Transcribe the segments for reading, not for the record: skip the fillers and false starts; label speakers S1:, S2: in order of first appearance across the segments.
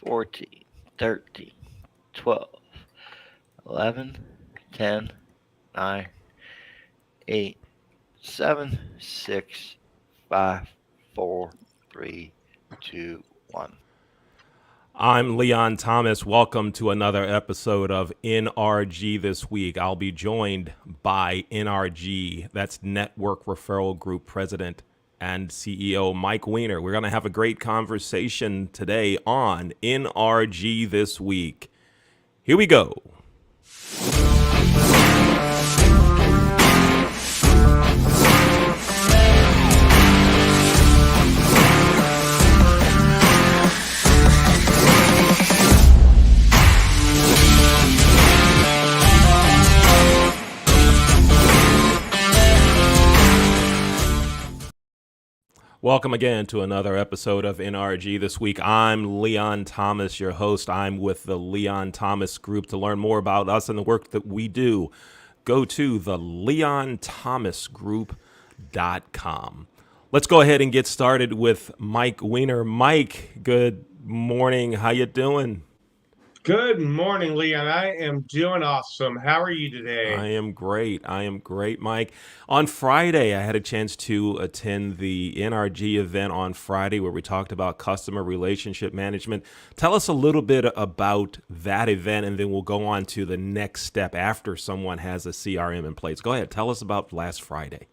S1: 14, 13, 12, 11, 10, 9, 8, 7, 6, 5, 4, 3, 2, 1.
S2: I'm Leon Thomas. Welcome to another episode of NRG This Week. I'll be joined by NRG, that's Network Referral Group President and CEO Mike Weiner. We're going to have a great conversation today on NRG This Week. Here we go. Welcome again to another episode of NRG This Week. I'm Leon Thomas, your host. I'm with the Leon Thomas Group. To learn more about us and the work that we do, go to the leonthomasgroup.com. Let's go ahead and get started with Mike Weiner. Mike, good morning. How you doing?
S3: Good morning, Leon. I am doing awesome. How are you today?
S2: I am great. Mike. On Friday, I had a chance to attend the NRG event on Friday where we talked about customer relationship management. Tell us a little bit about that event, and then we'll go on to the next step after someone has a CRM in place. Go ahead. Tell us about last Friday.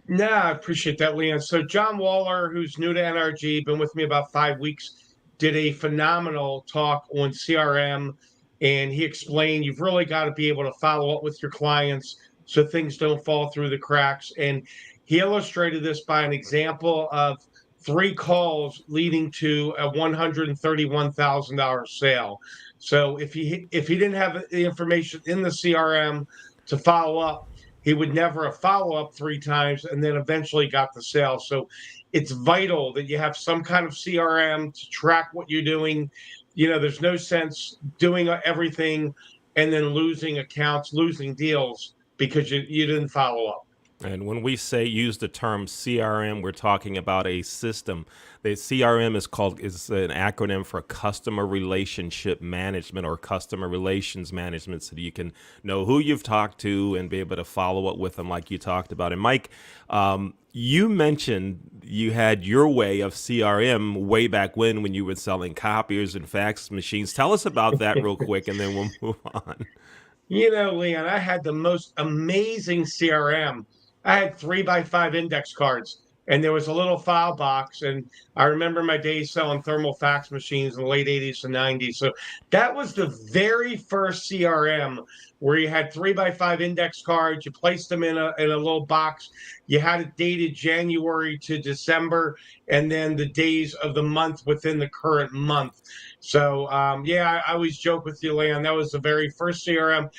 S3: No, I appreciate that, Leon. So John Waller, who's new to NRG, been with me about 5 weeks, did a phenomenal talk on CRM, and he explained you've really got to be able to follow up with your clients so things don't fall through the cracks. And he illustrated this by an example of 3 calls leading to a $131,000 sale. So if he didn't have the information in the CRM to follow up, he would never have follow up 3 times and then eventually got the sale. So it's vital that you have some kind of CRM to track what you're doing. There's no sense doing everything and then losing accounts, losing deals because you didn't follow up.
S2: And when we say use the term CRM, we're talking about a system. The CRM is an acronym for customer relationship management or customer relations management, so that you can know who you've talked to and be able to follow up with them like you talked about. And Mike, you mentioned you had your way of CRM way back when you were selling copiers and fax machines. Tell us about that real quick, and then we'll move on.
S3: Leon, I had the most amazing CRM. I had 3x5 index cards, and there was a little file box. And I remember my days selling thermal fax machines in the late 80s and 90s. So that was the very first CRM where you had 3x5 index cards. You placed them in a little box. You had it dated January to December, and then the days of the month within the current month. So, yeah, I always joke with you, Leon. That was the very first CRM.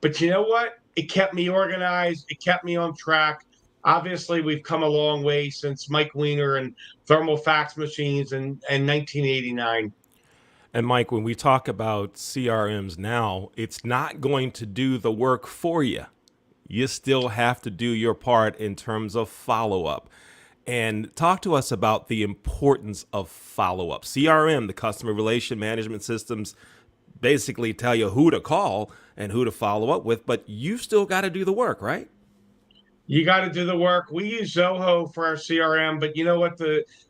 S3: But you know what? It kept me organized. It kept me on track. Obviously, we've come a long way since Mike Weiner and thermal fax machines in 1989.
S2: And Mike, when we talk about CRMs now, it's not going to do the work for you. You still have to do your part in terms of follow up. And talk to us about the importance of follow up. CRM, the customer relation management systems, basically tell you who to call and who to follow up with, but you've still got to do the work, right?
S3: You got to do the work. We use Zoho for our CRM, but you know what?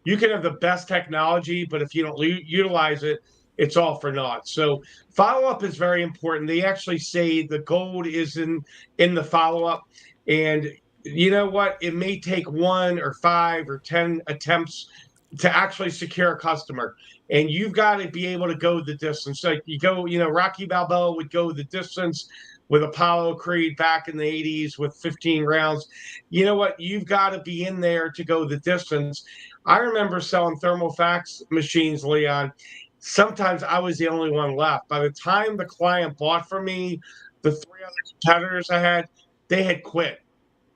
S3: You can have the best technology, but if you don't utilize it, it's all for naught. So follow up is very important. They actually say the gold is in the follow up, and you know what? It may take 1 or 5 or 10 attempts to actually secure a customer, and you've got to be able to go the distance. Like Rocky Balboa would go the distance with Apollo Creed back in the 80s with 15 rounds. You know what? You've got to be in there to go the distance. I remember selling thermal fax machines, Leon. Sometimes I was the only one left. By the time the client bought from me, the 3 other competitors I had, they had quit.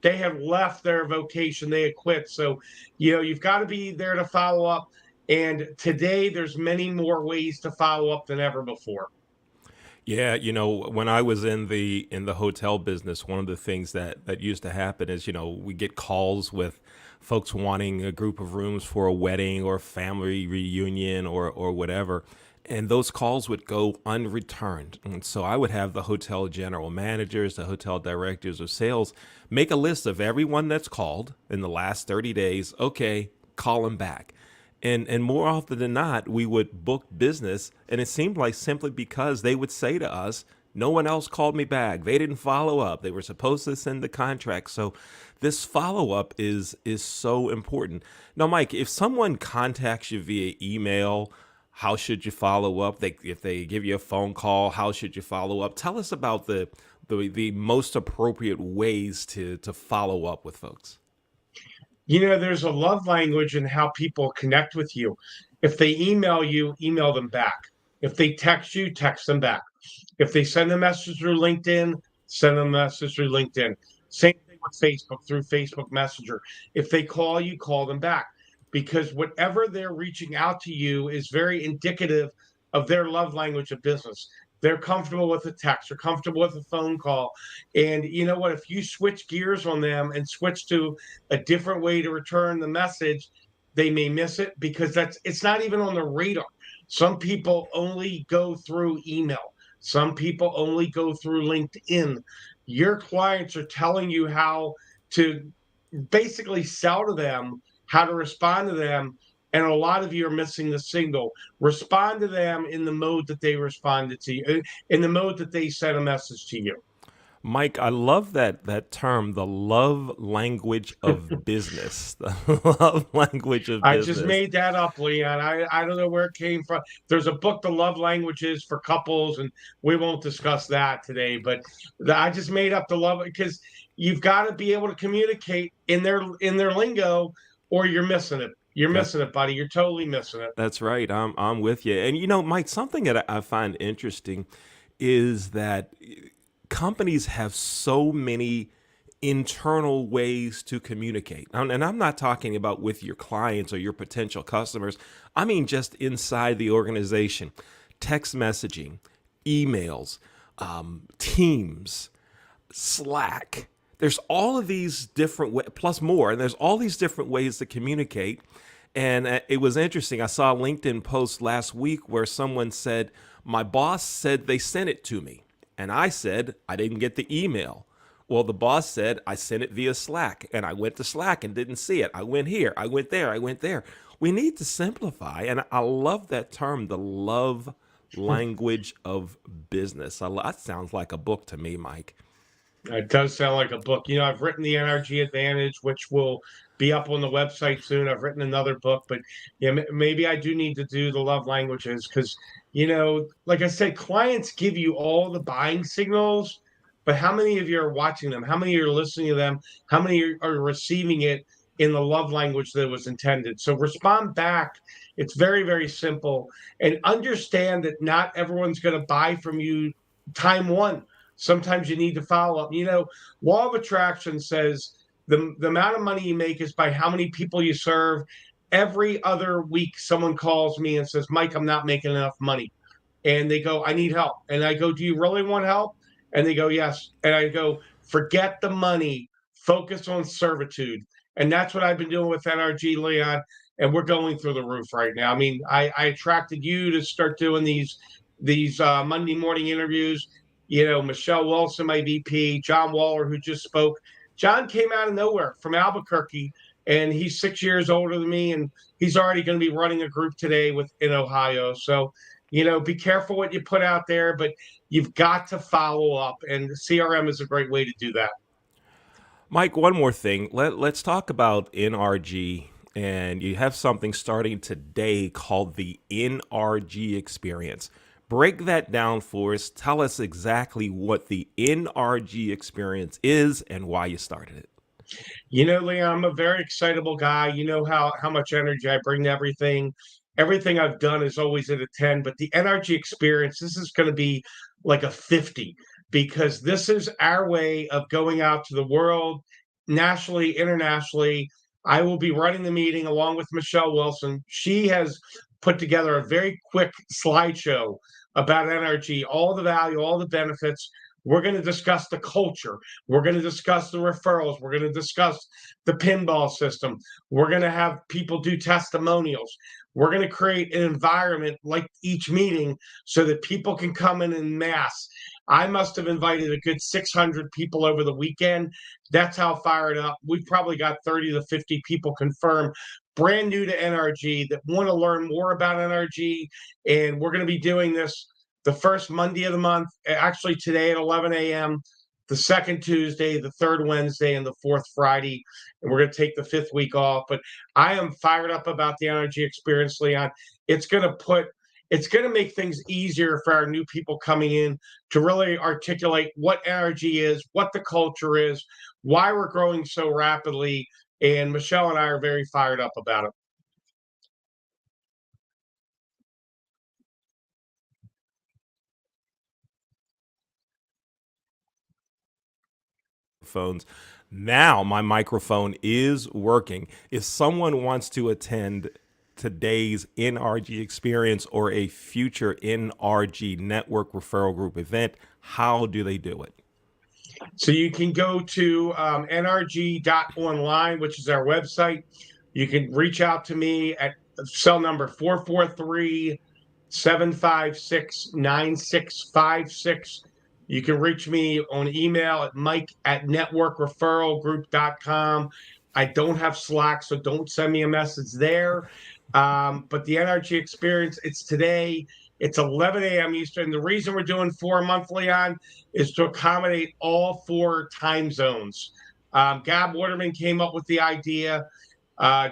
S3: They had left their vocation. They had quit. So, you've got to be there to follow up. And today there's many more ways to follow up than ever before.
S2: Yeah, when I was in the hotel business, one of the things that used to happen is, we get calls with folks wanting a group of rooms for a wedding or family reunion or whatever. and those calls would go unreturned. And so I would have the hotel general managers, the hotel directors of sales make a list of everyone that's called in the last 30 days. Okay, call them back. And more often than not, we would book business. And it seemed like simply because they would say to us, no one else called me back. They didn't follow up. They were supposed to send the contract. So this follow up is so important. Now, Mike, if someone contacts you via email, how should you follow up? If they give you a phone call, how should you follow up? Tell us about the most appropriate ways to follow up with folks.
S3: There's a love language in how people connect with you. If they email you, email them back. If they text you, text them back. If they send a message through LinkedIn, send them a message through LinkedIn. Same thing with Facebook, through Facebook Messenger. If they call you, call them back, because whatever they're reaching out to you is very indicative of their love language of business. They're comfortable with a text, they're comfortable with a phone call. And you know what? If you switch gears on them and switch to a different way to return the message, they may miss it, because it's not even on the radar. Some people only go through email. Some people only go through LinkedIn. Your clients are telling you how to basically sell to them, how to respond to them. And a lot of you are missing the signal. Respond to them in the mode that they responded to you, in the mode that they sent a message to you.
S2: Mike, I love that term, the love language of business. The love language of
S3: I just
S2: business.
S3: made that up, Leon. I don't know where it came from. There's a book, The Love Languages for Couples, and we won't discuss that today. But I just made up the love, because you've got to be able to communicate in their lingo, or you're missing it. You're missing it, buddy. You're totally missing it.
S2: That's right. I'm with you. And Mike, something that I find interesting is that companies have so many internal ways to communicate. And I'm not talking about with your clients or your potential customers. I mean, just inside the organization, text messaging, emails, Teams, Slack. There's all of these different ways, plus more, and there's all these different ways to communicate. And it was interesting. I saw a LinkedIn post last week where someone said, my boss said they sent it to me. And I said, I didn't get the email. Well, the boss said, I sent it via Slack. And I went to Slack and didn't see it. I went here, I went there, I went there. We need to simplify. And I love that term, the love language of business. That sounds like a book to me, Mike.
S3: It does sound like a book. I've written the Nrg Advantage, which will be up on the website soon. I've written another book, but maybe I do need to do the love languages, because, like I said, clients give you all the buying signals, but how many of you are watching them? How many are listening to them? How many are receiving it in the love language that was intended? So respond back. It's very, very simple. And understand that not everyone's going to buy from you time one. Sometimes you need to follow up. Law of attraction says the amount of money you make is by how many people you serve. Every other week, someone calls me and says, Mike, I'm not making enough money. And they go, I need help. And I go, do you really want help? And they go, yes. And I go, forget the money, focus on servitude. And that's what I've been doing with NRG, Leon. And we're going through the roof right now. I mean, I attracted you to start doing these Monday morning interviews. Michelle Wilson, my VP, John Waller, who just spoke. John came out of nowhere from Albuquerque, and he's 6 years older than me, and he's already going to be running a group today in Ohio. So, be careful what you put out there, but you've got to follow up, and CRM is a great way to do that.
S2: Mike, one more thing. Let's talk about NRG. And you have something starting today called the Nrg Experience. Break that down for us. Tell us exactly what the Nrg Experience is and why you started it.
S3: Leon, I'm a very excitable guy. You know how much energy I bring to everything. Everything I've done is always at a 10, but the Nrg Experience, this is going to be like a 50, because this is our way of going out to the world, nationally, internationally. I will be running the meeting along with Michelle Wilson. She has put together a very quick slideshow about NRG, all the value, all the benefits. We're going to discuss the culture. We're going to discuss the referrals. We're going to discuss the pinball system. We're going to have people do testimonials. We're going to create an environment like each meeting so that people can come in mass. I must have invited a good 600 people over the weekend. That's how fired up. We've probably got 30 to 50 people confirmed, brand new to NRG, that want to learn more about NRG. And we're going to be doing this the first Monday of the month, actually today at 11 a.m., the second Tuesday, the third Wednesday, and the fourth Friday. And we're going to take the fifth week off. But I am fired up about the Nrg Experience, Leon. It's going to make things easier for our new people coming in to really articulate what NRG is, what the culture is, why we're growing so rapidly. And Michelle and I are very fired up about it.
S2: Phones. Now my microphone is working. If someone wants to attend today's Nrg Experience or a future Nrg Network Referral Group event, how do they do it?
S3: So you can go to nrg.online, which is our website. You can reach out to me at cell number 443-756-9656. You can reach me on email at mike@networkreferralgroup.com. I don't have Slack, so don't send me a message there. But the Nrg Experience, it's today. It's 11 a.m. Eastern. The reason we're doing 4 monthly on is to accommodate all 4 time zones. Gab Waterman came up with the idea.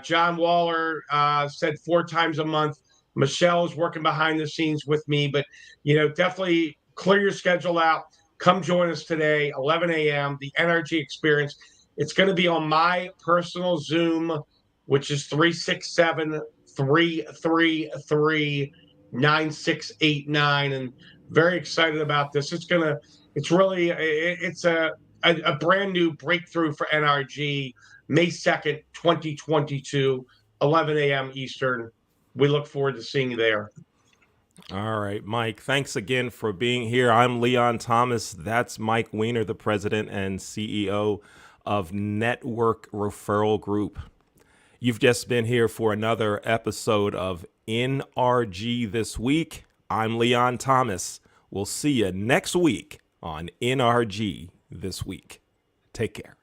S3: John Waller said 4 times a month. Michelle is working behind the scenes with me, but definitely clear your schedule out. Come join us today, 11 a.m. The Nrg Experience. It's going to be on my personal Zoom, which is 367-333-9689, and very excited about this. It's a brand new breakthrough for NRG. May 2nd, 2022, 11 a.m. Eastern. We look forward to seeing you there.
S2: All right, Mike, thanks again for being here. I'm Leon Thomas. That's Mike Weiner, the president and CEO of Network Referral Group. You've just been here for another episode of NRG This Week. I'm Leon Thomas. We'll see you next week on NRG This Week. Take care.